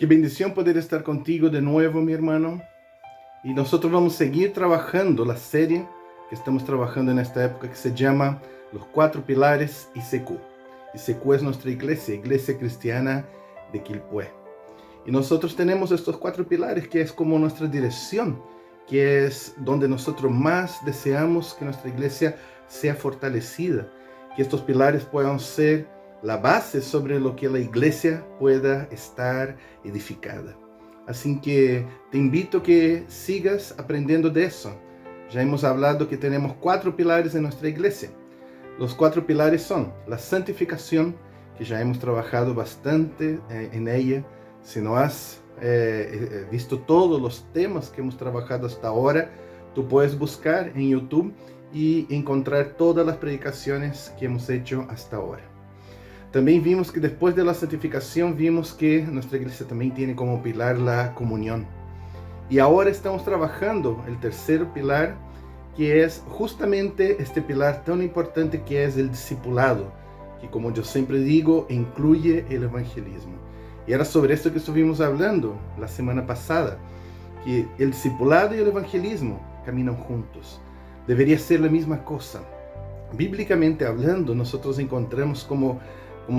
Qué bendición poder estar contigo de nuevo, mi hermano. Y nosotros vamos a seguir trabajando la serie que estamos trabajando en esta época que se llama Los Cuatro Pilares ICQ. ICQ es nuestra iglesia cristiana de Quilpué. Y nosotros tenemos estos cuatro pilares que es como nuestra dirección, que es donde nosotros más deseamos que nuestra iglesia sea fortalecida, que estos pilares puedan ser la base sobre lo que la iglesia pueda estar edificada. Así que te invito a que sigas aprendiendo de eso. Ya hemos hablado que tenemos cuatro pilares en nuestra iglesia. Los cuatro pilares son la santificación, que ya hemos trabajado bastante en ella. Si no has visto todos los temas que hemos trabajado hasta ahora, tú puedes buscar en YouTube y encontrar todas las predicaciones que hemos hecho hasta ahora. También vimos que después de la santificación, vimos que nuestra iglesia también tiene como pilar la comunión. Y ahora estamos trabajando el tercer pilar, que es justamente este pilar tan importante que es el discipulado, que como yo siempre digo, incluye el evangelismo. Y era sobre esto que estuvimos hablando la semana pasada, que el discipulado y el evangelismo caminan juntos. Debería ser la misma cosa. Bíblicamente hablando, nosotros encontramos como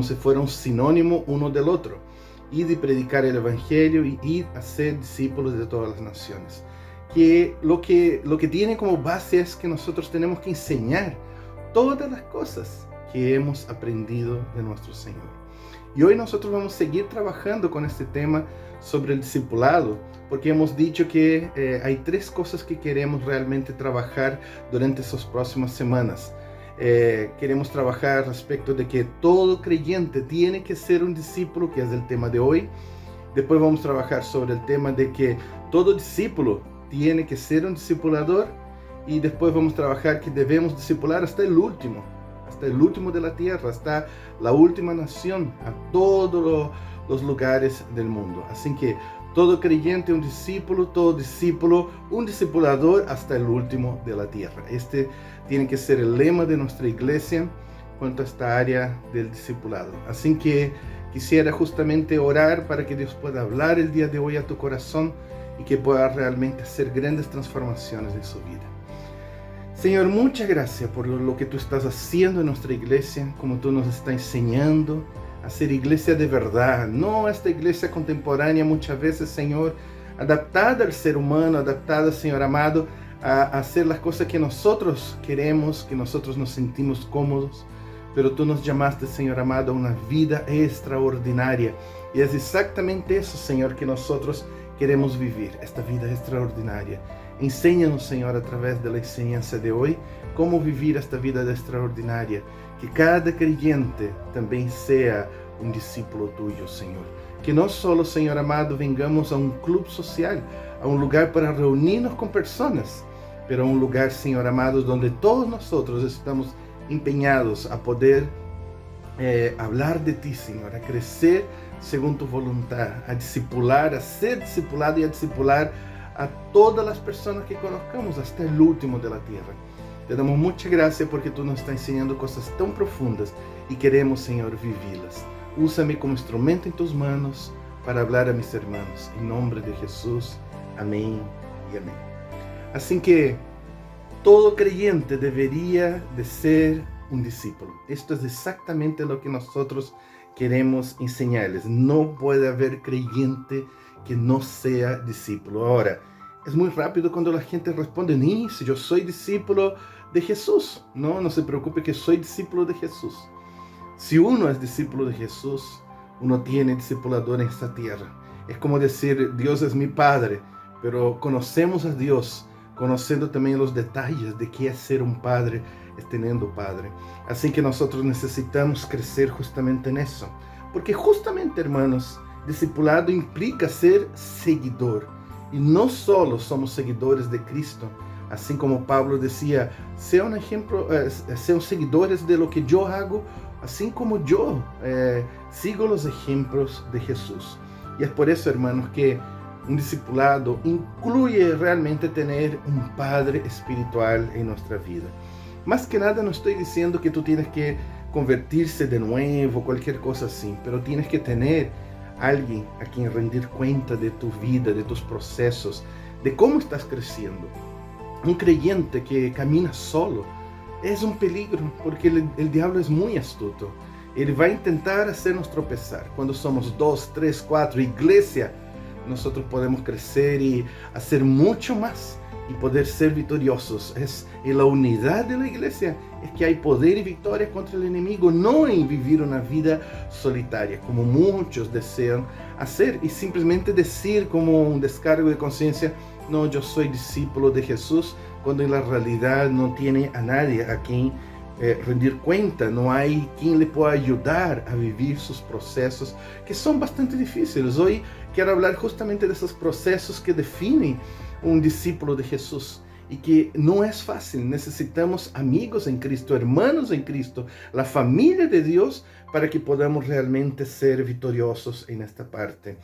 si fuera un sinónimo uno del otro. Ir y predicar el evangelio y ir a ser discípulos de todas las naciones. Que lo que tiene como base es que nosotros tenemos que enseñar todas las cosas que hemos aprendido de nuestro Señor. Y hoy nosotros vamos a seguir trabajando con este tema sobre el discipulado, porque hemos dicho que hay tres cosas que queremos realmente trabajar durante esas próximas semanas. Queremos trabajar respecto de que todo creyente tiene que ser un discípulo, que es el tema de hoy. Después vamos a trabajar sobre el tema de que todo discípulo tiene que ser un discipulador. Y después vamos a trabajar que debemos discipular hasta el último de la tierra, hasta la última nación, a todos los lugares del mundo. Así que todo creyente un discípulo, todo discípulo un discipulador hasta el último de la tierra. Este tiene que ser el lema de nuestra iglesia cuanto a esta área del discipulado. Así que quisiera justamente orar para que Dios pueda hablar el día de hoy a tu corazón y que pueda realmente hacer grandes transformaciones en su vida. Señor, muchas gracias por lo que tú estás haciendo en nuestra iglesia, como tú nos estás enseñando a ser iglesia de verdad, no esta iglesia contemporánea muchas veces, Señor, adaptada al ser humano, adaptada, Señor amado, a hacer las cosas que nosotros queremos, que nosotros nos sentimos cómodos, pero tú nos llamaste, Señor amado, a una vida extraordinaria, y es exactamente eso, Señor, que nosotros queremos vivir, esta vida extraordinaria. Enséñanos, Señor, a través de la enseñanza de hoy, cómo vivir esta vida extraordinaria. Que cada creyente también sea un discípulo tuyo, Señor. Que no solo, Señor amado, vengamos a un club social, a un lugar para reunirnos con personas, pero a un lugar, Señor amado, donde todos nosotros estamos empeñados a poder hablar de ti, Señor, a crecer según tu voluntad, a discipular, a ser discipulado y a discipular a todas las personas que conozcamos hasta el último de la tierra. Te damos mucha gracia porque tú nos estás enseñando cosas tan profundas y queremos, Señor, vivirlas. Úsame como instrumento en tus manos para hablar a mis hermanos. En nombre de Jesús. Amén y amén. Así que todo creyente debería de ser un discípulo. Esto es exactamente lo que nosotros queremos enseñarles. No puede haber creyente que no sea discípulo. Ahora, es muy rápido cuando la gente responde, ni si yo soy discípulo de Jesús. No se preocupe que soy discípulo de Jesús. Si uno es discípulo de Jesús, uno tiene discipulador en esta tierra. Es como decir, Dios es mi Padre, pero conocemos a Dios, conociendo también los detalles de qué es ser un padre, es teniendo padre. Así que nosotros necesitamos crecer justamente en eso. Porque justamente, hermanos, discipulado implica ser seguidor. Y no solo somos seguidores de Cristo, así como Pablo decía, sean seguidores de lo que yo hago, así como yo sigo los ejemplos de Jesús. Y es por eso, hermanos, que un discipulado incluye realmente tener un padre espiritual en nuestra vida. Más que nada no estoy diciendo que tú tienes que convertirse de nuevo, cualquier cosa así, pero tienes que tener alguien a quien rendir cuenta de tu vida, de tus procesos, de cómo estás creciendo. Un creyente que camina solo es un peligro, porque el diablo es muy astuto. Él va a intentar hacernos tropezar. Cuando somos 2, 3, 4, iglesia, nosotros podemos crecer y hacer mucho más y poder ser victoriosos. Es en la unidad de la iglesia es que hay poder y victoria contra el enemigo, no en vivir una vida solitaria, como muchos desean hacer, y simplemente decir como un descargo de conciencia: no, yo soy discípulo de Jesús, cuando en la realidad no tiene a nadie a quien rendir cuenta, no hay quien le pueda ayudar a vivir sus procesos, que son bastante difíciles. Hoy quiero hablar justamente de esos procesos que definen un discípulo de Jesús y que no es fácil. Necesitamos amigos en Cristo, hermanos en Cristo, la familia de Dios, para que podamos realmente ser victoriosos en esta parte.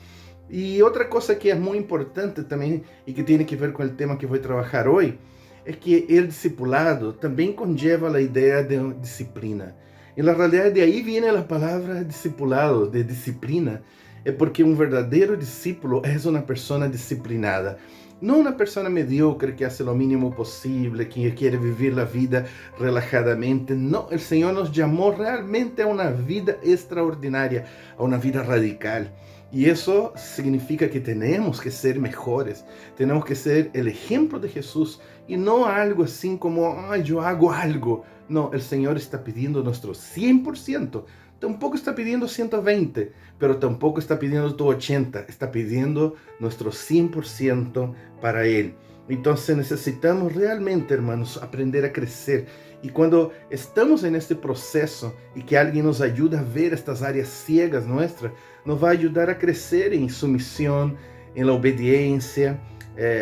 Y otra cosa que es muy importante también y que tiene que ver con el tema que voy a trabajar hoy, es que el discipulado también conlleva la idea de disciplina. En la realidad de ahí viene la palabra discipulado, de disciplina. Es porque un verdadero discípulo es una persona disciplinada. No una persona mediocre que hace lo mínimo posible, que quiere vivir la vida relajadamente. No, el Señor nos llamó realmente a una vida extraordinaria, a una vida radical. Y eso significa que tenemos que ser mejores, tenemos que ser el ejemplo de Jesús y no algo así como, yo hago algo. No, el Señor está pidiendo nuestro 100%. Tampoco está pidiendo 120, pero tampoco está pidiendo tu 80, está pidiendo nuestro 100% para Él. Entonces necesitamos realmente, hermanos, aprender a crecer. Y cuando estamos en este proceso y que alguien nos ayuda a ver estas áreas ciegas nuestras, nos va a ayudar a crecer en sumisión, en la obediencia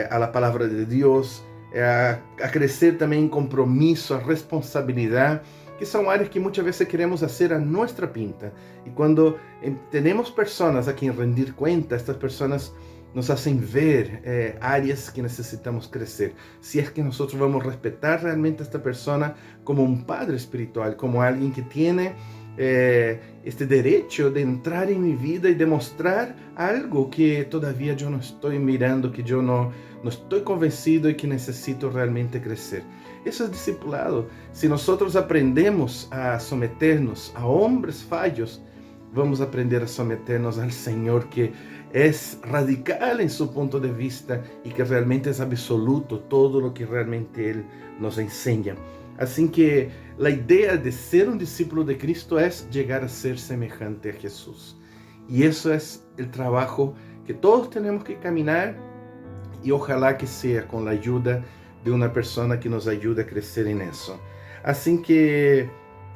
a la palabra de Dios, a crecer también en compromiso, a responsabilidad, que son áreas que muchas veces queremos hacer a nuestra pinta. Y cuando tenemos personas a quien rendir cuenta, estas personas nos hacen ver áreas que necesitamos crecer. Si es que nosotros vamos a respetar realmente a esta persona como un padre espiritual, como alguien que tiene este derecho de entrar en mi vida y demostrar algo que todavía yo no estoy mirando, que yo no estoy convencido y que necesito realmente crecer. Eso es discipulado. Si nosotros aprendemos a someternos a hombres fallos, vamos a aprender a someternos al Señor, que es radical en su punto de vista y que realmente es absoluto todo lo que realmente Él nos enseña. Así que la idea de ser un discípulo de Cristo es llegar a ser semejante a Jesús. Y eso es el trabajo que todos tenemos que caminar, y ojalá que sea con la ayuda de una persona que nos ayude a crecer en eso. Así que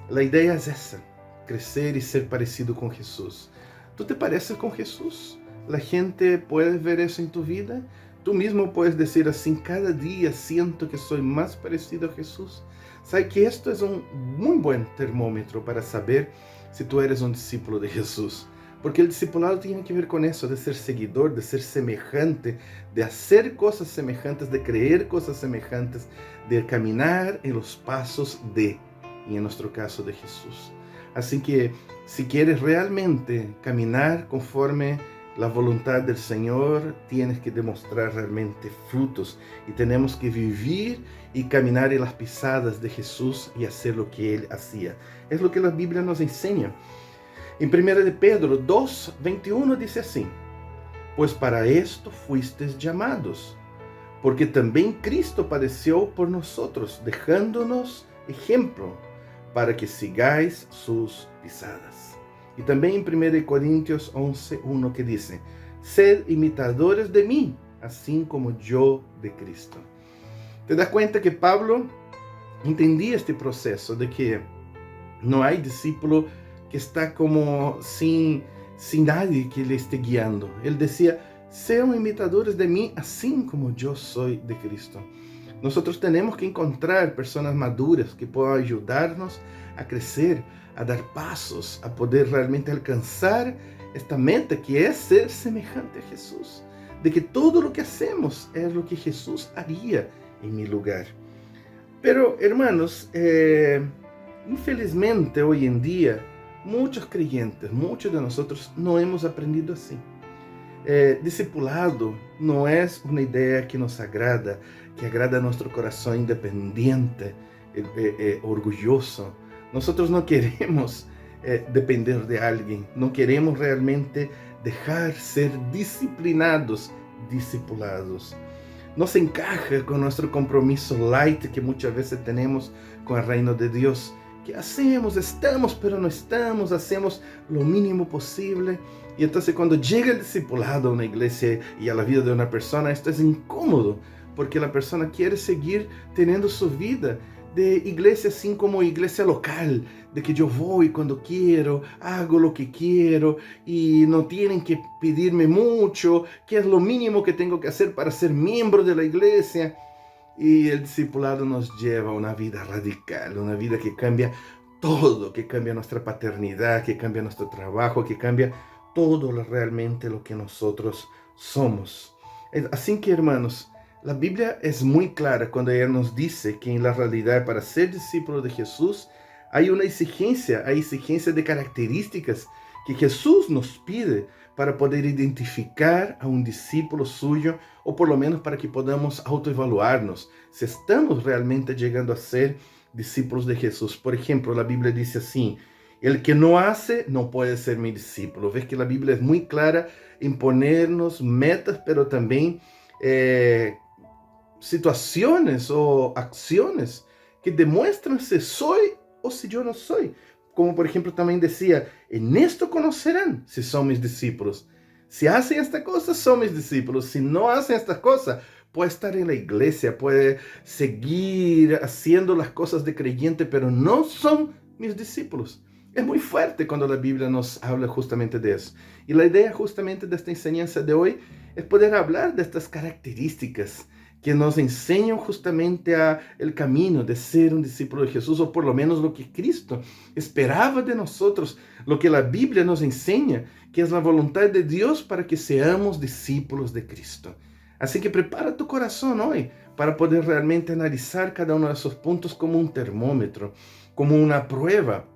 la idea es esa, crecer y ser parecido con Jesús. ¿Tú te pareces con Jesús? ¿La gente puede ver eso en tu vida? Tú mismo puedes decir así: cada día siento que soy más parecido a Jesús. ¿Sabes que esto es un muy buen termómetro para saber si tú eres un discípulo de Jesús? Porque el discipulado tiene que ver con eso, de ser seguidor, de ser semejante, de hacer cosas semejantes, de creer cosas semejantes, de caminar en los pasos de, y en nuestro caso, de Jesús. Así que si quieres realmente caminar conforme la voluntad del Señor, tienes que demostrar realmente frutos, y tenemos que vivir y caminar en las pisadas de Jesús y hacer lo que Él hacía. Es lo que la Biblia nos enseña. En 1 de Pedro 2:21 dice así: pues para esto fuisteis llamados, porque también Cristo padeció por nosotros, dejándonos ejemplo, para que sigáis sus pisadas. Y también en 1 Corintios 11:1 que dice: sed imitadores de mí, así como yo de Cristo. ¿Te das cuenta que Pablo entendía este proceso de que no hay discípulo que está como sin nadie que le esté guiando? Él decía: sean imitadores de mí, así como yo soy de Cristo. Nosotros tenemos que encontrar personas maduras que puedan ayudarnos a crecer, a dar pasos, a poder realmente alcanzar esta meta que es ser semejante a Jesús. De que todo lo que hacemos es lo que Jesús haría en mi lugar. Pero, hermanos, infelizmente hoy en día muchos creyentes, muchos de nosotros no hemos aprendido así. Discipulado no es una idea que nos agrada, que agrada a nuestro corazón independiente, orgulloso. Nosotros no queremos depender de alguien, no queremos realmente dejar ser disciplinados, discipulados. Nos encaja con nuestro compromiso light que muchas veces tenemos con el reino de Dios. ¿Qué hacemos? Estamos, pero no estamos, hacemos lo mínimo posible. Y entonces cuando llega el discipulado a una iglesia y a la vida de una persona, esto es incómodo, porque la persona quiere seguir teniendo su vida de iglesia así como iglesia local, de que yo voy cuando quiero, hago lo que quiero y no tienen que pedirme mucho, que es lo mínimo que tengo que hacer para ser miembro de la iglesia. Y el discipulado nos lleva a una vida radical, una vida que cambia todo, que cambia nuestra paternidad, que cambia nuestro trabajo, que cambia todo realmente lo que nosotros somos. Así que, hermanos, la Biblia es muy clara cuando ella nos dice que en la realidad para ser discípulo de Jesús hay una exigencia, de características que Jesús nos pide para poder identificar a un discípulo suyo, o por lo menos para que podamos autoevaluarnos si estamos realmente llegando a ser discípulos de Jesús. Por ejemplo, la Biblia dice así: el que no hace no puede ser mi discípulo. Ves que la Biblia es muy clara en ponernos metas, pero también situaciones o acciones que demuestran si soy o si yo no soy. Como por ejemplo también decía, en esto conocerán si son mis discípulos. Si hacen esta cosa, son mis discípulos. Si no hacen esta cosa, puede estar en la iglesia, puede seguir haciendo las cosas de creyente, pero no son mis discípulos. Es muy fuerte cuando la Biblia nos habla justamente de eso. Y la idea justamente de esta enseñanza de hoy es poder hablar de estas características que nos enseñan justamente el camino de ser un discípulo de Jesús, o por lo menos lo que Cristo esperaba de nosotros, lo que la Biblia nos enseña, que es la voluntad de Dios para que seamos discípulos de Cristo. Así que prepara tu corazón hoy para poder realmente analizar cada uno de esos puntos como un termómetro, como una prueba.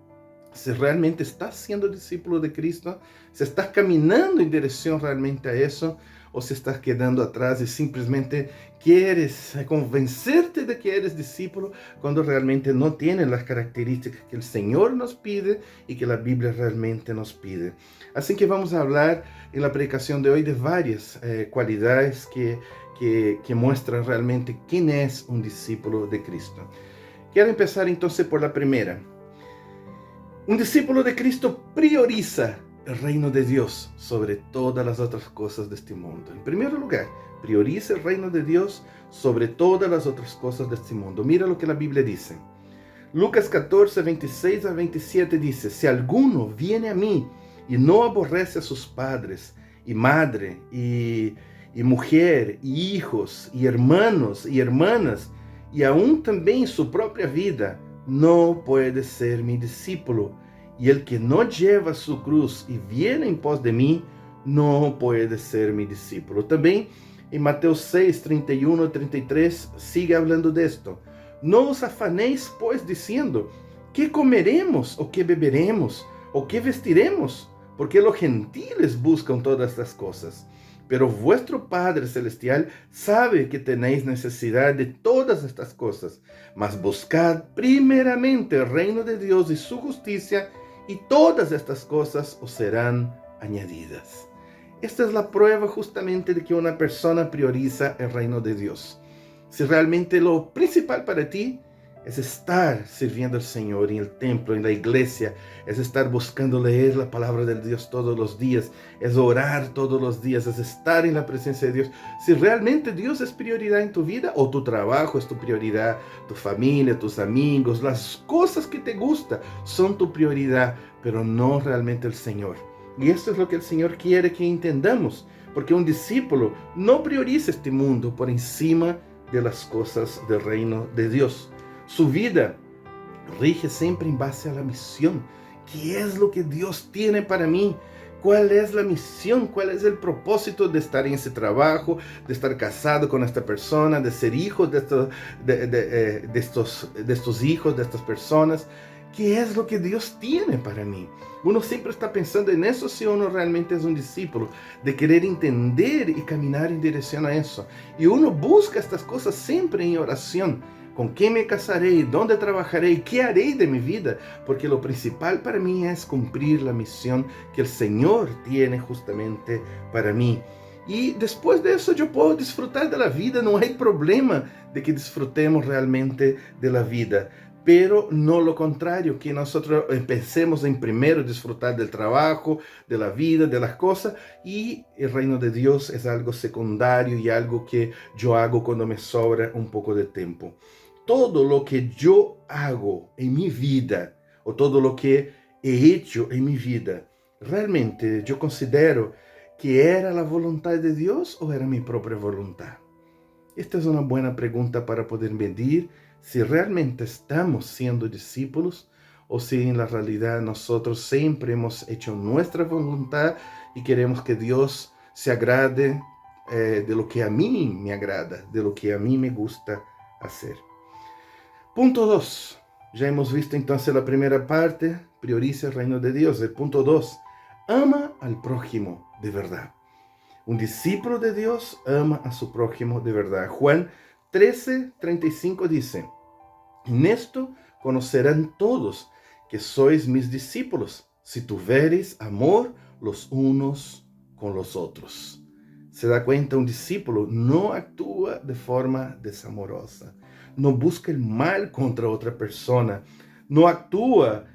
Si realmente estás siendo discípulo de Cristo, si estás caminando en dirección realmente a eso, o si estás quedando atrás y simplemente quieres convencerte de que eres discípulo cuando realmente no tienes las características que el Señor nos pide y que la Biblia realmente nos pide. Así que vamos a hablar en la predicación de hoy de varias cualidades que muestran realmente quién es un discípulo de Cristo. Quiero empezar entonces por la primera. Un discípulo de Cristo prioriza el reino de Dios sobre todas las otras cosas de este mundo. En primer lugar, prioriza el reino de Dios sobre todas las otras cosas de este mundo. Mira lo que la Biblia dice. Lucas 14, 26 a 27 dice: si alguno viene a mí y no aborrece a sus padres y madre y mujer y hijos y hermanos y hermanas y aún también su propia vida, no puede ser mi discípulo. Y el que no lleva su cruz y viene en pos de mí, no puede ser mi discípulo. También en Mateo 6, 31 y 33 sigue hablando de esto. No os afanéis pues diciendo, ¿qué comeremos o qué beberemos o qué vestiremos? Porque los gentiles buscan todas estas cosas. Pero vuestro Padre Celestial sabe que tenéis necesidad de todas estas cosas. Mas buscad primeramente el reino de Dios y su justicia, y todas estas cosas os serán añadidas. Esta es la prueba justamente de que una persona prioriza el reino de Dios. Si realmente lo principal para ti es estar sirviendo al Señor en el templo, en la iglesia, es estar buscando leer la palabra de Dios todos los días, es orar todos los días, es estar en la presencia de Dios. Si realmente Dios es prioridad en tu vida, o tu trabajo es tu prioridad, tu familia, tus amigos, las cosas que te gustan son tu prioridad, pero no realmente el Señor. Y esto es lo que el Señor quiere que entendamos, porque un discípulo no prioriza este mundo por encima de las cosas del reino de Dios. Su vida rige siempre en base a la misión. ¿Qué es lo que Dios tiene para mí? ¿Cuál es la misión? ¿Cuál es el propósito de estar en ese trabajo, de estar casado con esta persona, de ser hijo de estos hijos, de estas personas? ¿qué es lo que Dios tiene para mí? Uno siempre está pensando en eso si uno realmente es un discípulo, de querer entender y caminar en dirección a eso. Y uno busca estas cosas siempre en oración. ¿Con qué me casaré? ¿Dónde trabajaré? ¿Qué haré de mi vida? Porque lo principal para mí es cumplir la misión que el Señor tiene justamente para mí. Y después de eso yo puedo disfrutar de la vida, no hay problema de que disfrutemos realmente de la vida. Pero no lo contrario, que nosotros empecemos en primero disfrutar del trabajo, de la vida, de las cosas, y el reino de Dios es algo secundario y algo que yo hago cuando me sobra un poco de tiempo. Todo lo que yo hago en mi vida, o todo lo que he hecho en mi vida, realmente yo considero que era la voluntad de Dios o era mi propia voluntad. Esta es una buena pregunta para poder medir si realmente estamos siendo discípulos o si en la realidad nosotros siempre hemos hecho nuestra voluntad y queremos que Dios se agrade de lo que a mí me agrada, de lo que a mí me gusta hacer. Punto 2. Ya hemos visto entonces la primera parte, prioriza el reino de Dios. El punto 2, ama al prójimo de verdad. Un discípulo de Dios ama a su prójimo de verdad. Juan 13:35 dice, en esto conocerán todos que sois mis discípulos, si tuvereis amor los unos con los otros. Se da cuenta, un discípulo no actúa de forma desamorosa, no busca el mal contra otra persona, no actúa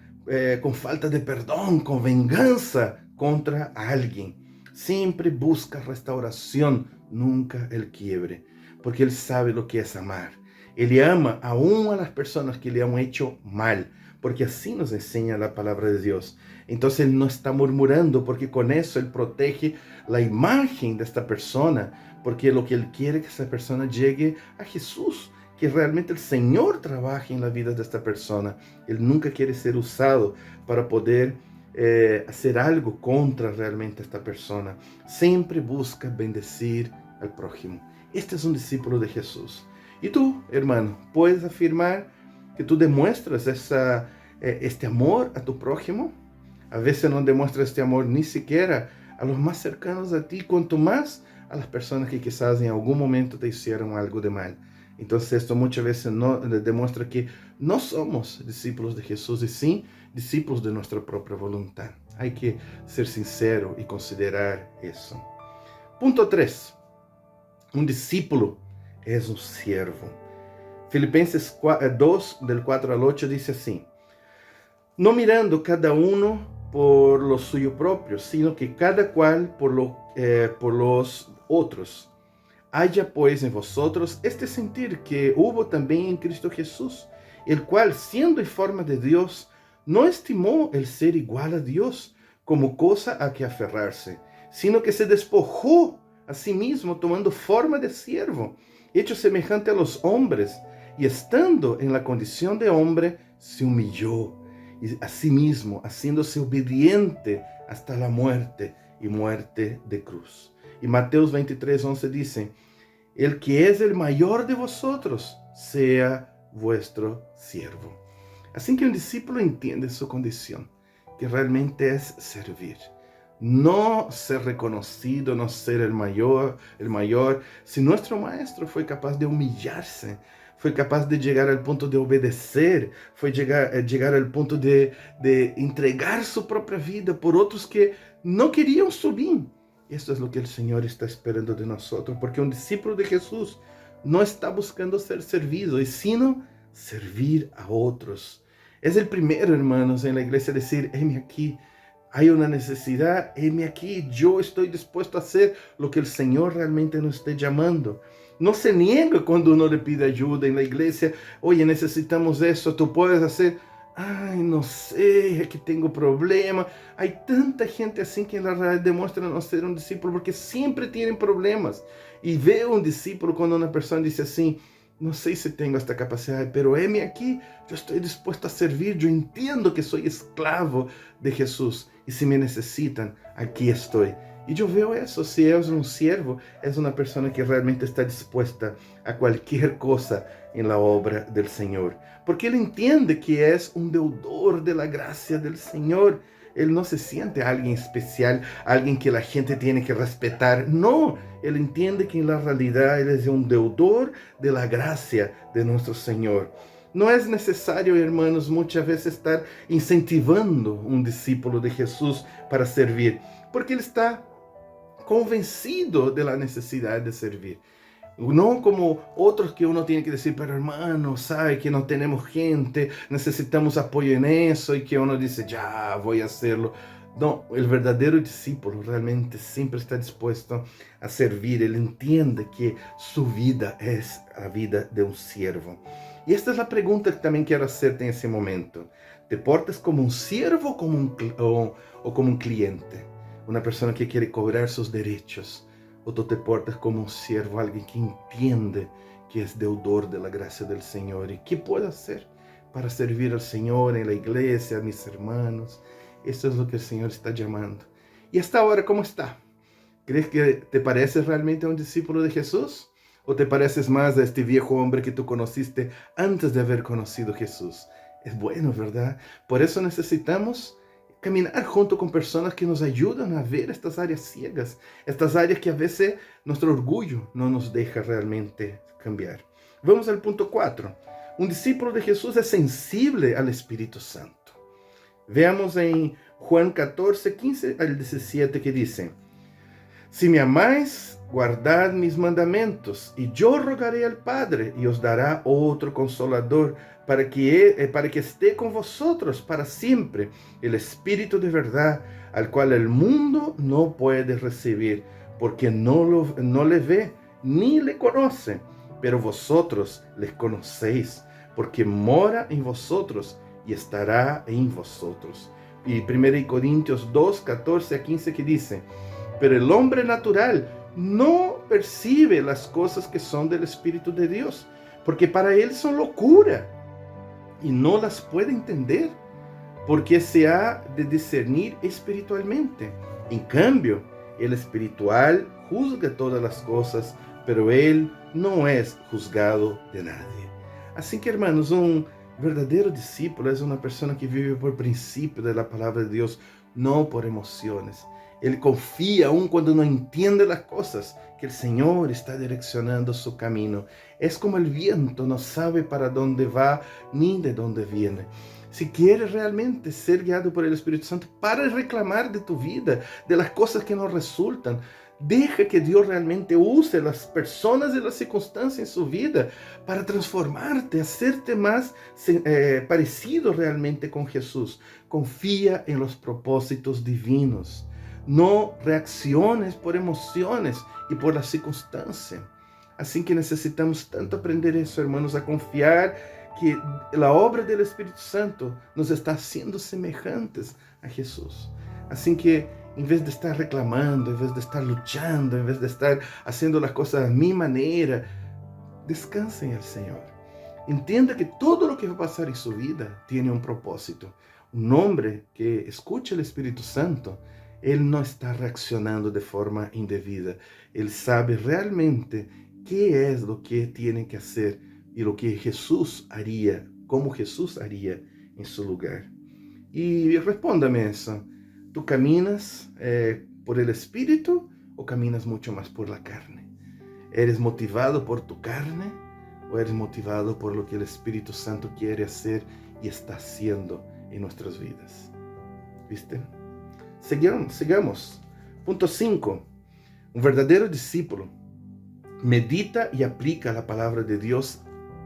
con falta de perdón, con venganza contra alguien. Siempre busca restauración, nunca el quiebre, porque él sabe lo que es amar. Él ama aún a las personas que le han hecho mal, porque así nos enseña la palabra de Dios. Entonces él no está murmurando, porque con eso él protege la imagen de esta persona, porque lo que él quiere es que esa persona llegue a Jesús, que realmente el Señor trabaje en la vida de esta persona. Él nunca quiere ser usado para poder hacer algo contra realmente esta persona. Siempre busca bendecir al prójimo. Este es un discípulo de Jesús. Y tú, hermano, puedes afirmar que tú demuestras este amor a tu prójimo. A veces no demuestras este amor ni siquiera a los más cercanos a ti, cuanto más a las personas que quizás en algún momento te hicieron algo de mal. Entonces esto muchas veces demuestra que no somos discípulos de Jesús y sí discípulos de nuestra propia voluntad. Hay que ser sincero y considerar eso. Punto 3. Un discípulo es un siervo. Filipenses 2, del 4 al 8 dice así: no mirando cada uno por lo suyo propio, sino que cada cual por los otros. Haya pues en vosotros este sentir que hubo también en Cristo Jesús, el cual, siendo en forma de Dios, no estimó el ser igual a Dios como cosa a que aferrarse, sino que se despojó a sí mismo, tomando forma de siervo, hecho semejante a los hombres, y estando en la condición de hombre, se humilló y a sí mismo, haciéndose obediente hasta la muerte y muerte de cruz. Y Mateos 23:11 dice: el que es el mayor de vosotros sea vuestro siervo. Así que un discípulo entiende su condición, que realmente es servir. No ser reconocido, no ser el mayor. Si nuestro maestro fue capaz de humillarse, fue capaz de llegar al punto de obedecer, fue llegar al punto de entregar su propia vida por otros que no querían su bien. Esto es lo que el Señor está esperando de nosotros, porque un discípulo de Jesús no está buscando ser servido, sino servir a otros. Es el primero, hermanos, en la iglesia decir: heme aquí, hay una necesidad, heme aquí, yo estoy dispuesto a hacer lo que el Señor realmente nos esté llamando. No se niega cuando uno le pide ayuda en la iglesia: oye, necesitamos eso, tú puedes hacer. Ay, no sé, es que tengo problemas. Hay tanta gente así que en la realidad demuestra no ser un discípulo porque siempre tienen problemas. Y veo un discípulo cuando una persona dice así: no sé si tengo esta capacidad, pero heme aquí, yo estoy dispuesto a servir, yo entiendo que soy esclavo de Jesús y si me necesitan, aquí estoy. Y yo veo eso, si es un siervo, es una persona que realmente está dispuesta a cualquier cosa en la obra del Señor. Porque él entiende que es un deudor de la gracia del Señor. Él no se siente alguien especial, alguien que la gente tiene que respetar. No, él entiende que en la realidad él es un deudor de la gracia de nuestro Señor. No es necesario, hermanos, muchas veces estar incentivando un discípulo de Jesús para servir, porque ele está convencido de la necesidad de servir. No como otros que uno tiene que decir, pero hermano, sabe que no tenemos gente, necesitamos apoyo en eso, y que uno dice, ya voy a hacerlo. No, el verdadero discípulo realmente siempre está dispuesto a servir. Él entiende que su vida es la vida de un siervo. Y esta es la pregunta que también quiero hacerte en ese momento. ¿Te portas como un siervo o como un cliente? Una persona que quiere cobrar sus derechos. ¿O tú te portas como un siervo, alguien que entiende que es deudor de la gracia del Señor? ¿Y qué puedo hacer para servir al Señor en la iglesia, a mis hermanos? Eso es lo que el Señor está llamando. ¿Y hasta ahora cómo está? ¿Crees que te pareces realmente a un discípulo de Jesús? ¿O te pareces más a este viejo hombre que tú conociste antes de haber conocido a Jesús? Es bueno, ¿verdad? Por eso necesitamos caminar junto con personas que nos ayudan a ver estas áreas ciegas, estas áreas que a veces nuestro orgullo no nos deja realmente cambiar. Vamos al punto 4. Un discípulo de Jesús es sensible al Espíritu Santo. Veamos en Juan 14, 15 al 17 que dice: si me amáis, guardad mis mandamientos, y yo rogaré al Padre, y os dará otro consolador, para que esté con vosotros para siempre, el Espíritu de verdad, al cual el mundo no puede recibir, porque no le ve, ni le conoce, pero vosotros les conocéis, porque mora en vosotros, y estará en vosotros. Y 1 Corintios 2, 14 a 15 que dice: pero el hombre natural no percibe las cosas que son del Espíritu de Dios, porque para él son locura y no las puede entender, porque se ha de discernir espiritualmente. En cambio, el espiritual juzga todas las cosas, pero él no es juzgado de nadie. Así que, hermanos, un verdadero discípulo es una persona que vive por principio de la palabra de Dios, no por emociones. Él confía aun cuando no entiende las cosas, que el Señor está direccionando su camino. Es como el viento, no sabe para dónde va ni de dónde viene. Si quieres realmente ser guiado por el Espíritu Santo, para de reclamar de tu vida, de las cosas que no resultan. Deja que Dios realmente use las personas y las circunstancias en su vida para transformarte, hacerte más parecido realmente con Jesús. Confía en los propósitos divinos. No reacciones por emociones y por las circunstancias. Así que necesitamos tanto aprender eso, hermanos, a confiar que la obra del Espíritu Santo nos está haciendo semejantes a Jesús. Así que en vez de estar reclamando, en vez de estar luchando, en vez de estar haciendo las cosas a mi manera, descansa en el Señor. Entienda que todo lo que va a pasar en su vida tiene un propósito. Un hombre que escucha el Espíritu Santo, él no está reaccionando de forma indebida. Él sabe realmente qué es lo que tiene que hacer y lo que Jesús haría, como Jesús haría en su lugar. Y respóndame eso. ¿Tú caminas por el Espíritu o caminas mucho más por la carne? ¿Eres motivado por tu carne o eres motivado por lo que el Espíritu Santo quiere hacer y está haciendo en nuestras vidas? ¿Viste? Sigamos. Punto 5. Un verdadero discípulo medita y aplica la palabra de Dios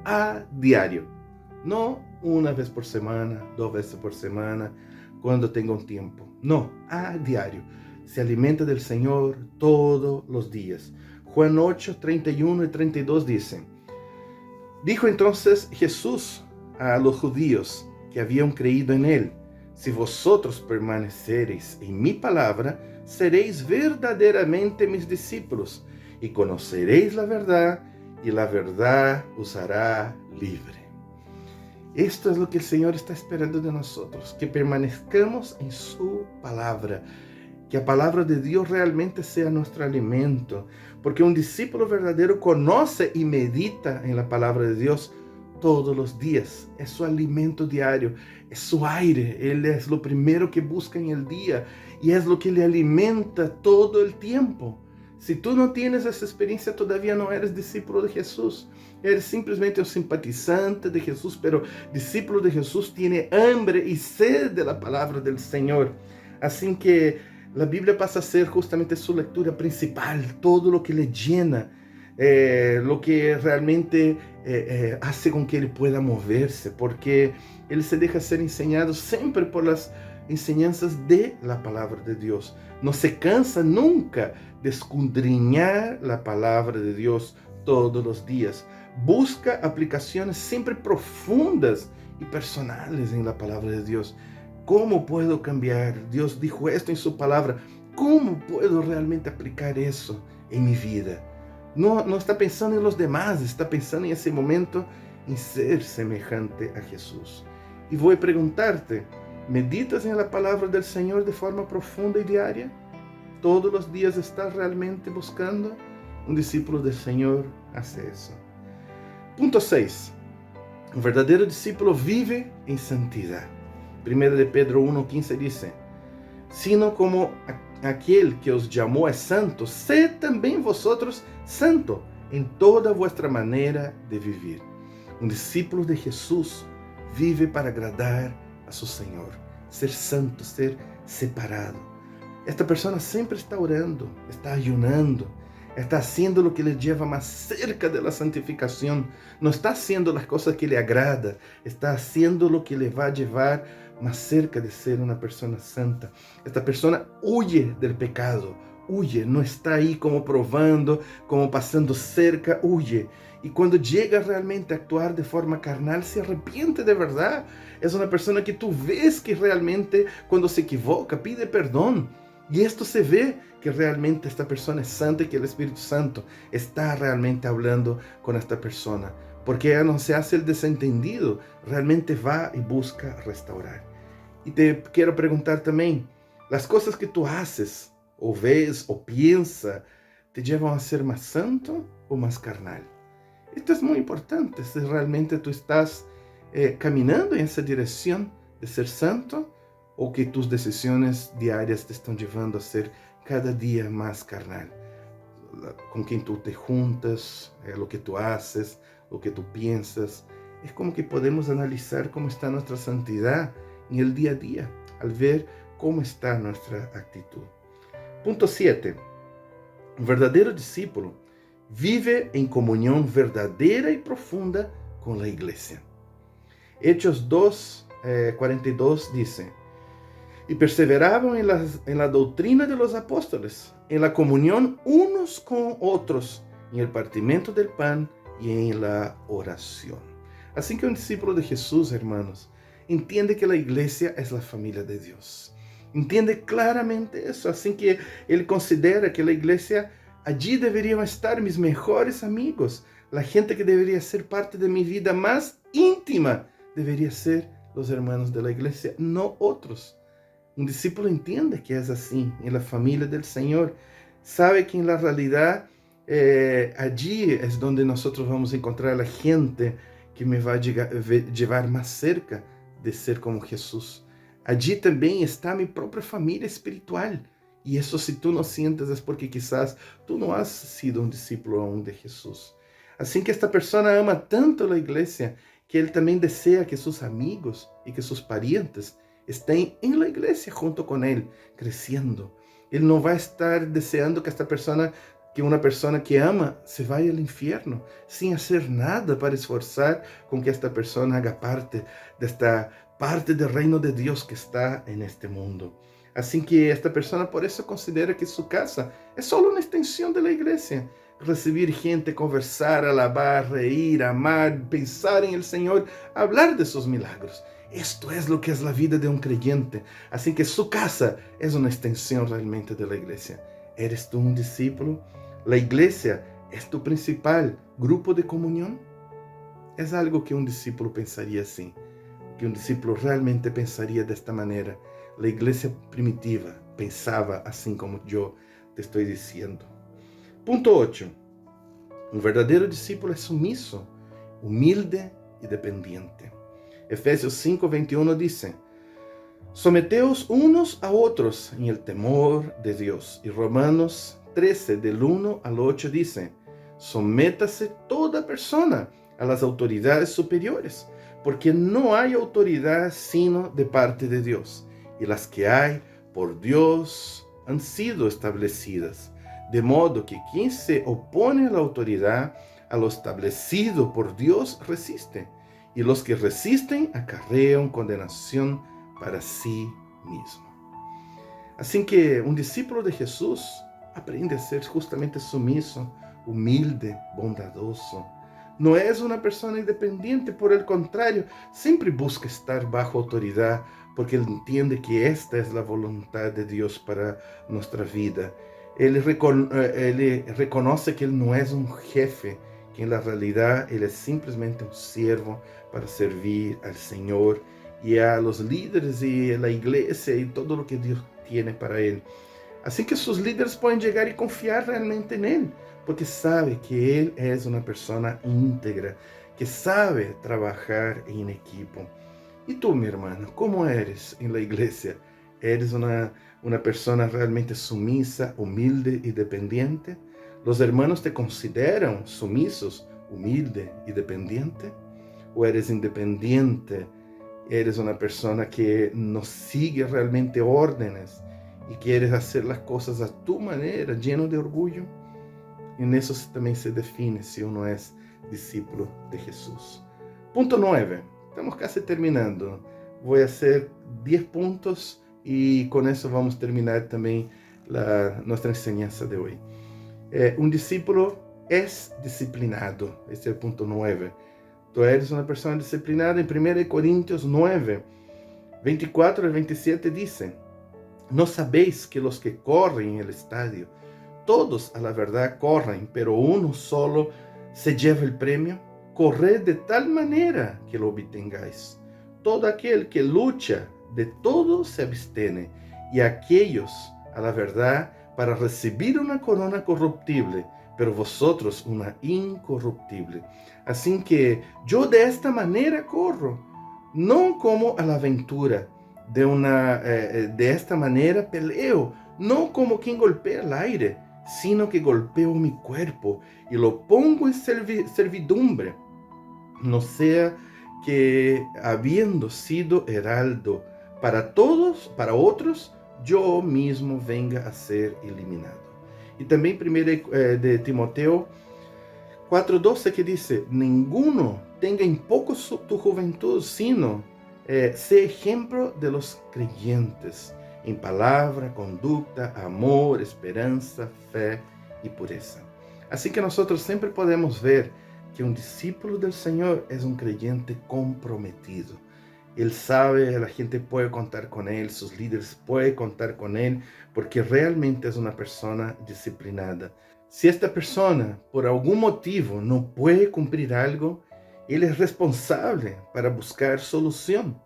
a diario. No una vez por semana, 2 veces por semana, cuando tenga un tiempo. No, a diario. Se alimenta del Señor todos los días. Juan 8, 31 y 32 dice: dijo entonces Jesús a los judíos que habían creído en él: si vosotros permanecereis en mi palabra, seréis verdaderamente mis discípulos, y conoceréis la verdad, y la verdad os hará libre. Esto es lo que el Señor está esperando de nosotros, que permanezcamos en su palabra, que a palavra de Deus realmente seja nosso alimento, porque um discípulo verdadeiro conhece e medita em la palavra de Deus todos os dias. É seu alimento diário, é seu aire. Ele é o primeiro que busca em el dia e é o que lhe alimenta todo el tempo. Se tu não tienes essa experiência, todavia não eres discípulo de Jesus. Eres simplesmente um simpatizante de Jesus, pero discípulo de Jesus tem hambre e sede da palavra do Senhor. Assim que a Bíblia passa a ser justamente sua leitura principal, todo o que lhe llena, o que realmente hace com que ele pueda mover-se, porque ele se deixa ser ensinado sempre por las enseñanzas de la palavra de Deus. Não se cansa nunca de escudriñar la palavra de Deus todos os dias. Busca aplicações sempre profundas e personales em la palavra de Deus. Como puedo cambiar? Deus dijo esto em sua palavra. Como puedo realmente aplicar isso em minha vida? Não está pensando em los demás, está pensando em esse momento em ser semejante a Jesus. E vou perguntar-te, meditas em la palavra do Senhor de forma profunda e diária? Todos os dias estás realmente buscando? Um discípulo do Senhor hace isso. Ponto 6. Um verdadeiro discípulo vive em santidade. 1 de Pedro 1:15 diz: sino como aquele que os chamou é santo, sed também vosotros santo em toda vuestra maneira de viver. Um discípulo de Jesus vive para agradar a seu Senhor, ser santo, ser separado. Esta pessoa sempre está orando, está ayunando, está haciendo o que lhe lleva mais cerca da santificação. Não está haciendo as coisas que lhe agrada, está haciendo o que lhe vai levar más cerca de ser una persona santa. Esta persona huye del pecado, huye, no está ahí como probando, como pasando cerca, huye. Y cuando llega realmente a actuar de forma carnal, se arrepiente de verdad. Es una persona que tú ves que realmente cuando se equivoca pide perdón. Y esto se ve que realmente esta persona es santa y que el Espíritu Santo está realmente hablando con esta persona. Porque ella no se hace el desentendido, realmente va y busca restaurar. Y te quiero preguntar también, las cosas que tú haces, o ves, o piensas, ¿te llevan a ser más santo o más carnal? Esto es muy importante, si realmente tú estás caminando en esa dirección de ser santo, o que tus decisiones diarias te están llevando a ser cada día más carnal. Con quien tú te juntas, lo que tú haces, lo que tú piensas. Es como que podemos analizar cómo está nuestra santidad en el día a día, al ver cómo está nuestra actitud. Punto 7. Un verdadero discípulo vive en comunión verdadera y profunda con la iglesia. Hechos 2:42 dice: y perseveraban en la doctrina de los apóstoles, en la comunión unos con otros, en el partimiento del pan y en la oración. Así que un discípulo de Jesús, hermanos, entiende que la iglesia es la familia de Dios. Entiende claramente eso, así que él considera que la iglesia, allí deberían estar mis mejores amigos, la gente que debería ser parte de mi vida más íntima, debería ser los hermanos de la iglesia, no otros. Un discípulo entiende que es así en la familia del Señor. Sabe que en la realidad allí es donde nosotros vamos a encontrar a la gente que me va a llevar más cerca de ser como Jesús. Allí también está mi propia familia espiritual. Y eso, si tú no sientes, es porque quizás tú no has sido un discípulo aún de Jesús. Así que esta persona ama tanto la iglesia que él también desea que sus amigos y que sus parientes estén en la iglesia junto con él, creciendo. Él no va a estar deseando que una persona que ama se vaya al infierno, sin hacer nada para esforzar con que esta persona haga parte de esta parte del reino de Dios que está en este mundo. Así que esta persona por eso considera que su casa es solo una extensión de la iglesia. Recibir gente, conversar, alabar, reír, amar, pensar en el Señor, hablar de sus milagros. Esto es lo que es la vida de un creyente. Así que su casa es una extensión realmente de la iglesia. ¿Eres tú un discípulo? ¿La iglesia es tu principal grupo de comunión? Es algo que un discípulo pensaría así. que un discípulo realmente pensaría de esta manera. La iglesia primitiva pensaba así como yo te estoy diciendo. Punto 8. Un verdadero discípulo es sumiso, humilde y dependiente. Efesios 5:21 dice: someteos unos a otros en el temor de Dios. Y Romanos 13, del 1 al 8 dice: sométase toda persona a las autoridades superiores, porque no hay autoridad sino de parte de Dios, y las que hay por Dios han sido establecidas. De modo que quien se opone a la autoridad, a lo establecido por Dios, resiste, y los que resisten acarrean condenación para sí mismo. Así que un discípulo de Jesús aprende a ser justamente sumiso, humilde, bondadoso. No es una persona independiente, por el contrario, siempre busca estar bajo autoridad, porque él entiende que esta es la voluntad de Dios para nuestra vida. Él reconoce que él no es un jefe, que en la realidad él es simplemente un siervo para servir al Señor y a los líderes y a la iglesia y todo lo que Dios tiene para él. Así que sus líderes pueden llegar y confiar realmente en él, porque sabe que él es una persona íntegra, que sabe trabajar en equipo. ¿Y tú, mi hermano, cómo eres en la iglesia? ¿Eres una persona realmente sumisa, humilde y dependiente? ¿Los hermanos te consideran sumisos, humilde y dependiente? ¿O eres independiente? ¿Eres una persona que no sigue realmente órdenes y quieres hacer las cosas a tu manera, lleno de orgullo? En eso también se define si uno es discípulo de Jesús. Punto 9. Estamos casi terminando. Voy a hacer 10 puntos y con eso vamos a terminar también nuestra enseñanza de hoy. Un discípulo es disciplinado. Este es el punto 9. Tú eres una persona disciplinada. En 1 Corintios 9, 24 al 27 dice: ¿no sabéis que los que corren en el estadio, todos a la verdad corren, pero uno solo se lleva el premio? Corred de tal manera que lo obtengáis. Todo aquel que lucha, de todo se abstiene, y aquellos a la verdad para recibir una corona corruptible, pero vosotros una incorruptible. Así que yo de esta manera corro, no como a la aventura, de esta manera peleo, no como quien golpea el aire, sino que golpeo mi cuerpo y lo pongo en servidumbre, no sea que habiendo sido heraldo para todos, para otros, yo mismo venga a ser eliminado. Y también 1 de Timoteo 4:12 que dice: ninguno tenga en poco tu juventud, sino sé ejemplo de los creyentes en palabra, conducta, amor, esperanza, fe y pureza. Así que nosotros siempre podemos ver que un discípulo del Señor es un creyente comprometido. Él sabe, la gente puede contar con él, sus líderes pueden contar con él, porque realmente es una persona disciplinada. Si esta persona, por algún motivo, no puede cumplir algo, él es responsable para buscar solución.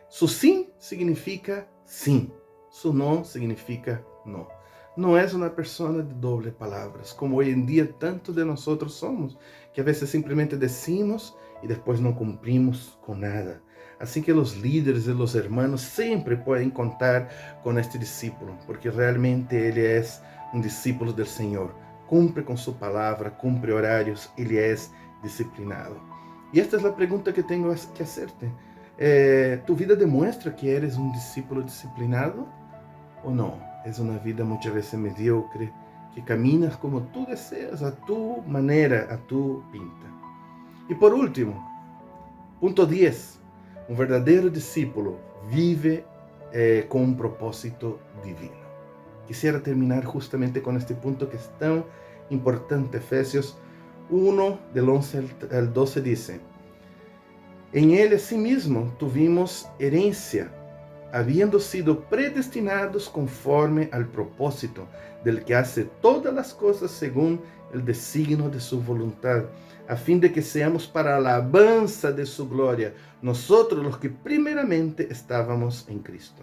Su sí significa sí, su no significa no. No es una persona de doble palabras, como hoy en día tantos de nosotros somos, que a veces simplemente decimos y después no cumplimos con nada. Así que los líderes de los hermanos siempre pueden contar con este discípulo, porque realmente él es un discípulo del Señor. Cumple con su palabra, cumple horarios, él es disciplinado. Y esta es la pregunta que tengo que hacerte. ¿Tu vida demuestra que eres un discípulo disciplinado o no? Es una vida muchas veces mediocre, que caminas como tú deseas, a tu manera, a tu pinta. Y por último, punto 10. Un verdadero discípulo vive con un propósito divino. Quisiera terminar justamente con este punto que es tan importante. Efesios 1, del 11 al 12 dice: en él asimismo tuvimos herencia, habiendo sido predestinados conforme al propósito del que hace todas las cosas según el designio de su voluntad, a fin de que seamos para alabanza de su gloria, nosotros los que primeramente estábamos en Cristo.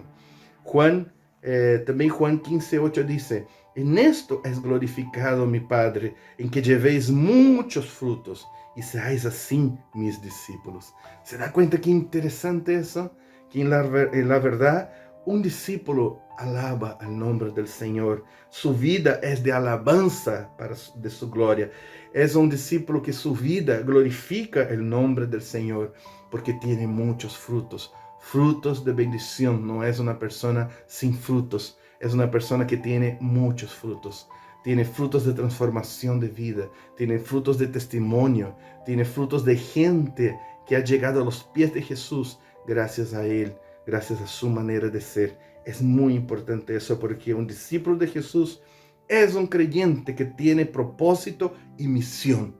También Juan 15:8 dice: en esto es glorificado mi Padre, en que llevéis muchos frutos y seáis así mis discípulos. ¿Se da cuenta qué interesante eso? Que en la verdad, un discípulo alaba el nombre del Señor. Su vida es de alabanza de su gloria. Es un discípulo que su vida glorifica el nombre del Señor porque tiene muchos frutos. Frutos de bendición. No es una persona sin frutos. Es una persona que tiene muchos frutos. Tiene frutos de transformación de vida. Tiene frutos de testimonio. Tiene frutos de gente que ha llegado a los pies de Jesús gracias a Él, gracias a su manera de ser. Es muy importante eso, porque un discípulo de Jesús es un creyente que tiene propósito y misión.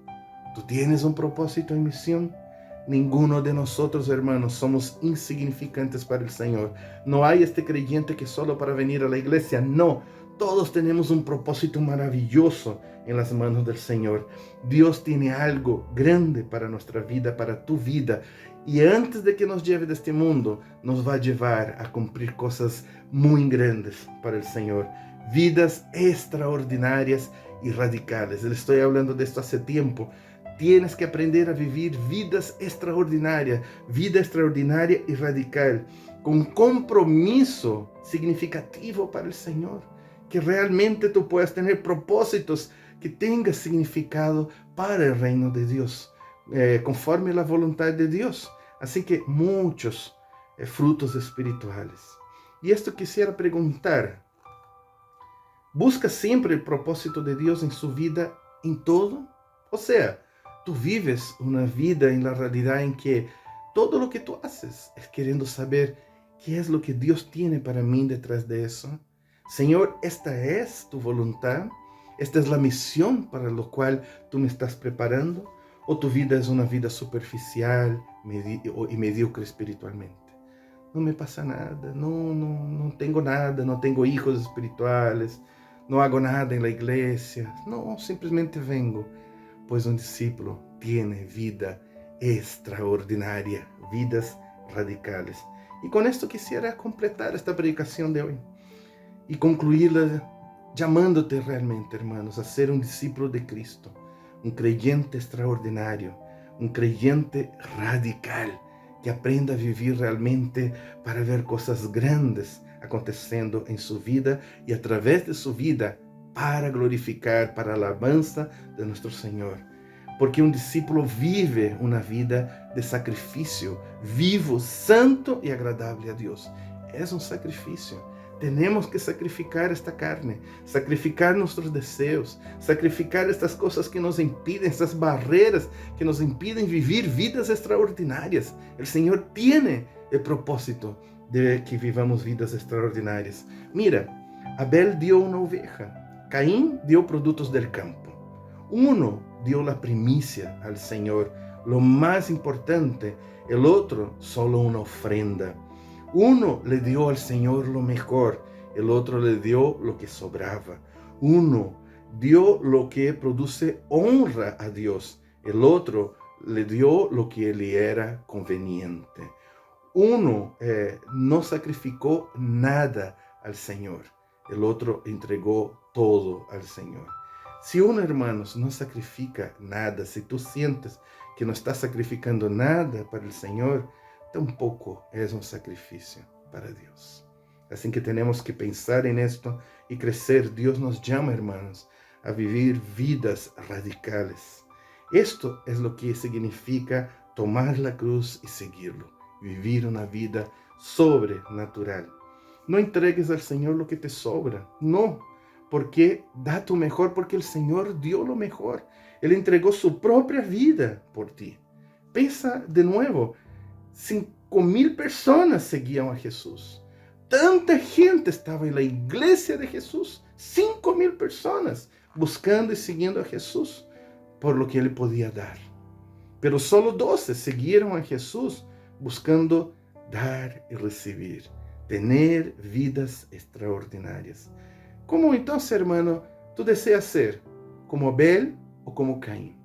¿Tú tienes un propósito y misión? Ninguno de nosotros, hermanos, somos insignificantes para el Señor. No hay este creyente que solo para venir a la iglesia. No, todos tenemos un propósito maravilloso en las manos del Señor. Dios tiene algo grande para nuestra vida, para tu vida. Y antes de que nos lleve de este mundo, nos va a llevar a cumplir cosas muy grandes para el Señor. Vidas extraordinarias y radicales. Le estoy hablando de esto hace tiempo. Tienes que aprender a vivir vidas extraordinarias, vida extraordinaria y radical, con compromiso significativo para el Señor. Que realmente tú puedas tener propósitos que tengan significado para el reino de Dios, conforme a la voluntad de Dios. Así que muchos frutos espirituales. Y esto quisiera preguntar: ¿busca siempre el propósito de Dios en su vida en todo? O sea, tú vives una vida en la realidad en que todo lo que tú haces es queriendo saber qué es lo que Dios tiene para mí detrás de eso. Señor, esta es tu voluntad. Esta es la misión para la cual tú me estás preparando. ¿O tu vida es una vida superficial y mediocre espiritualmente? No me pasa nada, no tengo nada, no tengo hijos espirituales, no hago nada en la iglesia. No, simplemente vengo. Pues un discípulo tiene vida extraordinaria, vidas radicales. Y con esto quisiera completar esta predicación de hoy y concluirla llamándote realmente, hermanos, a ser un discípulo de Cristo, un creyente extraordinario, un creyente radical, que aprenda a vivir realmente para ver cosas grandes aconteciendo en su vida y a través de su vida para glorificar, para alabanza de nuestro Señor. Porque un discípulo vive una vida de sacrificio, vivo, santo y agradable a Dios. Es un sacrificio. Tenemos que sacrificar esta carne, sacrificar nuestros deseos, sacrificar estas cosas que nos impiden, estas barreras que nos impiden vivir vidas extraordinarias. El Señor tiene el propósito de que vivamos vidas extraordinarias. Mira, Abel dio una oveja. Caín dio productos del campo. Uno dio la primicia al Señor, lo más importante. El otro solo una ofrenda. Uno le dio al Señor lo mejor, el otro le dio lo que sobraba. Uno dio lo que produce honra a Dios, el otro le dio lo que le era conveniente. Uno no sacrificó nada al Señor, el otro entregó todo al Señor. Si uno, hermanos, no sacrifica nada, si tú sientes que no estás sacrificando nada para el Señor, tampoco es un sacrificio para Dios. Así que tenemos que pensar en esto y crecer. Dios nos llama, hermanos, a vivir vidas radicales. Esto es lo que significa tomar la cruz y seguirlo. Vivir una vida sobrenatural. No entregues al Señor lo que te sobra. No, porque da tu mejor, porque el Señor dio lo mejor. Él entregó su propia vida por ti. Pensa de nuevo. 5,000 personas seguían a Jesús. Tanta gente estaba en la iglesia de Jesús. 5,000 personas buscando y siguiendo a Jesús por lo que Él podía dar. Pero solo 12 siguieron a Jesús buscando dar y recibir. tener vidas extraordinarias. ¿Cómo entonces, hermano, tú deseas ser? ¿Como Abel o como Caín?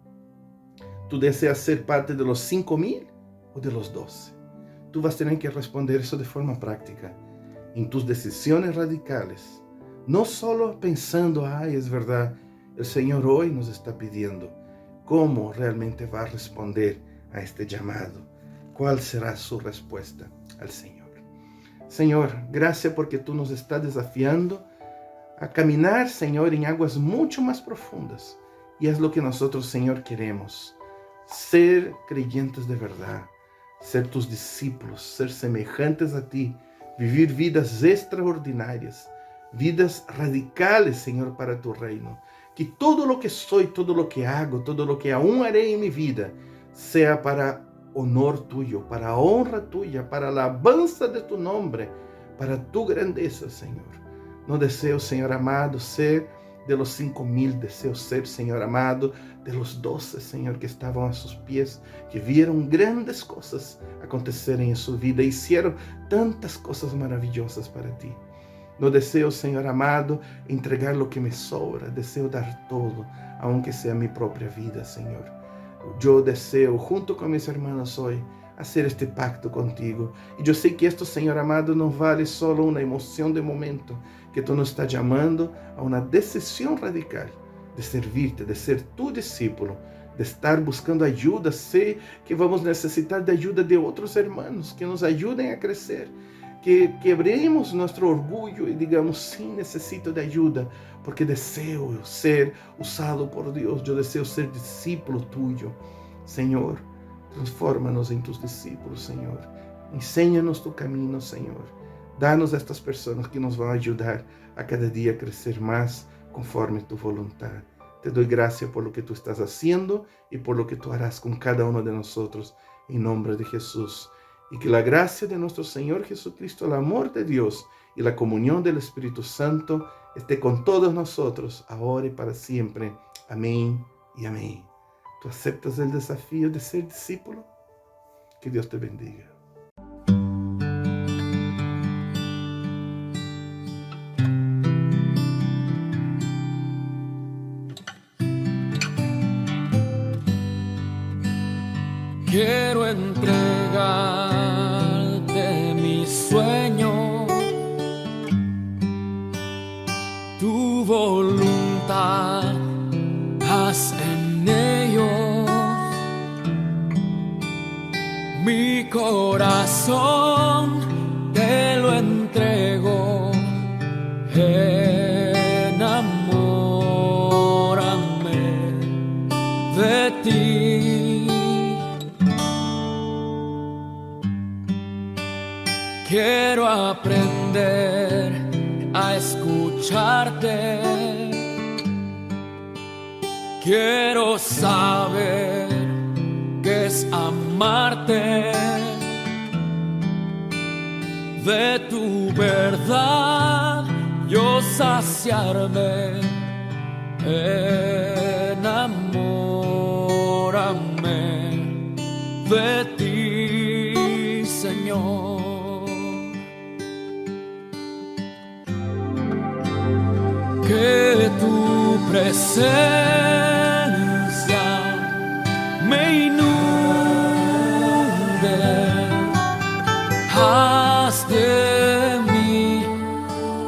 ¿Tú deseas ser parte de los 5,000 o de los 12? Tú vas a tener que responder eso de forma práctica, en tus decisiones radicales. No solo pensando, es verdad, el Señor hoy nos está pidiendo. ¿Cómo realmente va a responder a este llamado? ¿Cuál será su respuesta al Señor? Señor, gracias porque tú nos estás desafiando a caminar, Señor, en aguas mucho más profundas. Y es lo que nosotros, Señor, queremos. Ser creyentes de verdad, ser tus discípulos, ser semejantes a ti, vivir vidas extraordinarias, vidas radicales, Señor, para tu reino. Que todo lo que soy, todo lo que hago, todo lo que aún haré en mi vida, sea para honor tuyo, para honra tuya, para alabanza de tu nombre, para tu grandeza, Señor. No deseo, Señor amado, ser de los 5,000, deseo ser, Señor amado, de los 12, Señor, que estaban a sus pies, que vieron grandes cosas acontecer en su vida, hicieron tantas cosas maravillosas para ti. No deseo, Señor amado, entregar lo que me sobra, deseo dar todo, aunque sea mi propia vida, Señor. Yo deseo, junto con mis hermanos hoy, hacer este pacto contigo. Y yo sé que esto, Señor amado, no vale solo una emoción de momento, que tú nos estás llamando a una decisión radical de servirte, de ser tu discípulo, de estar buscando ayuda. Sé que vamos a necesitar de ayuda de otros hermanos que nos ayuden a crecer, que quebremos nuestro orgullo y digamos, sí, necesito de ayuda, porque deseo ser usado por Dios, yo deseo ser discípulo tuyo. Señor, transfórmanos en tus discípulos, Señor. Enséñanos tu camino, Señor. Danos a estas personas que nos van a ayudar a cada día a crecer más conforme tu voluntad. Te doy gracias por lo que tú estás haciendo y por lo que tú harás con cada uno de nosotros, en nombre de Jesús. Y que la gracia de nuestro Señor Jesucristo, el amor de Dios y la comunión del Espíritu Santo esté con todos nosotros, ahora y para siempre. Amén y amén. ¿Tú aceptas el desafío de ser discípulo? Que Dios te bendiga. Quiero entregarte mis sueños, tu voluntad, haz en ellos. Mi corazón te lo entrego, enamórame de ti. Quiero aprender a escucharte. Quiero saber qué es amarte. De tu verdad yo saciarme. Enamórame de ti, Señor. Que tu presencia me inunde, haz de mí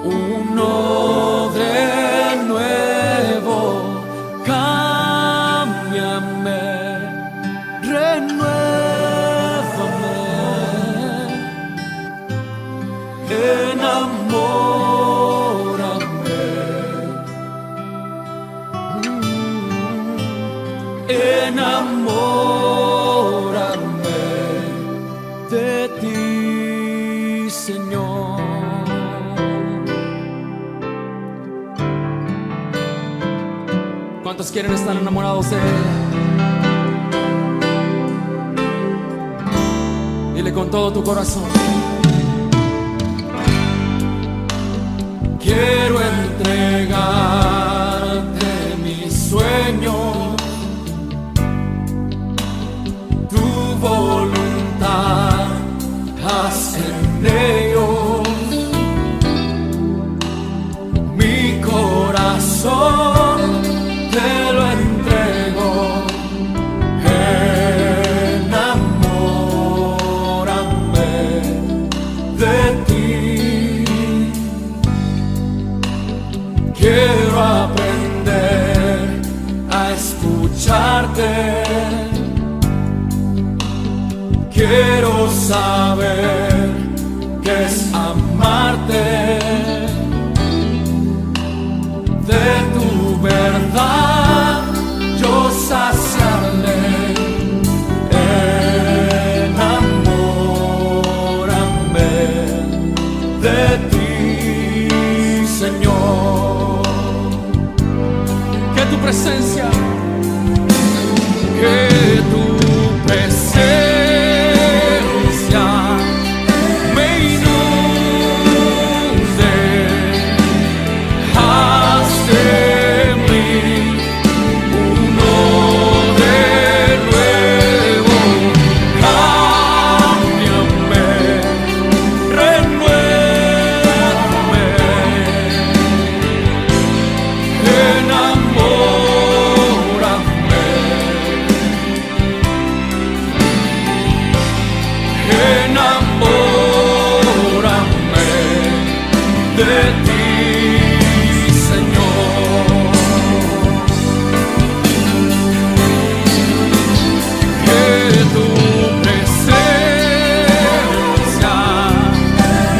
un odre nuevo, cámbiame, renuévame, enamórame de ti, Señor. ¿Cuántos quieren estar enamorados de Él? Dile con todo tu corazón. Quiero entregarte mis sueños, tu voluntad, haz en ellos. corazón te lo entrego. Enamórame de ti. Quiero aprender a escucharte. Quiero saber qué es amarte. De tu verdad yo saciarme. Enamórame de ti, Señor. Que tu presencia, que tu presencia me inunde. Haz de mí uno de nuevo. Cámbiame, renuévame. Enamórame. Enamórame de ti, Señor. Que tu presencia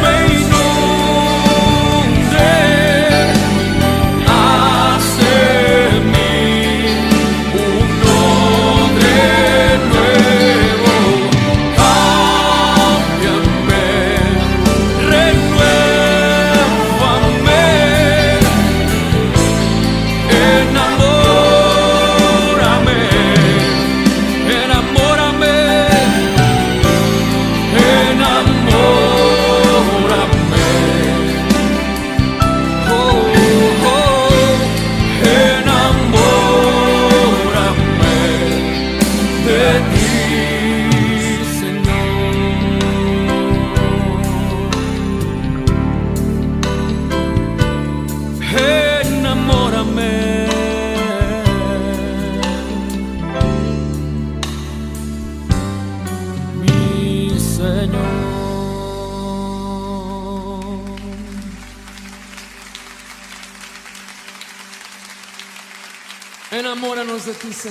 me inunde. Haz de mí uno de nuevo. Cámbiame, renuévame. Enamórame, enamórame, enamórame. Oh, oh, enamórame de ti, Señor. Enamórame, mi Señor. Enamóranos de ti, Señor.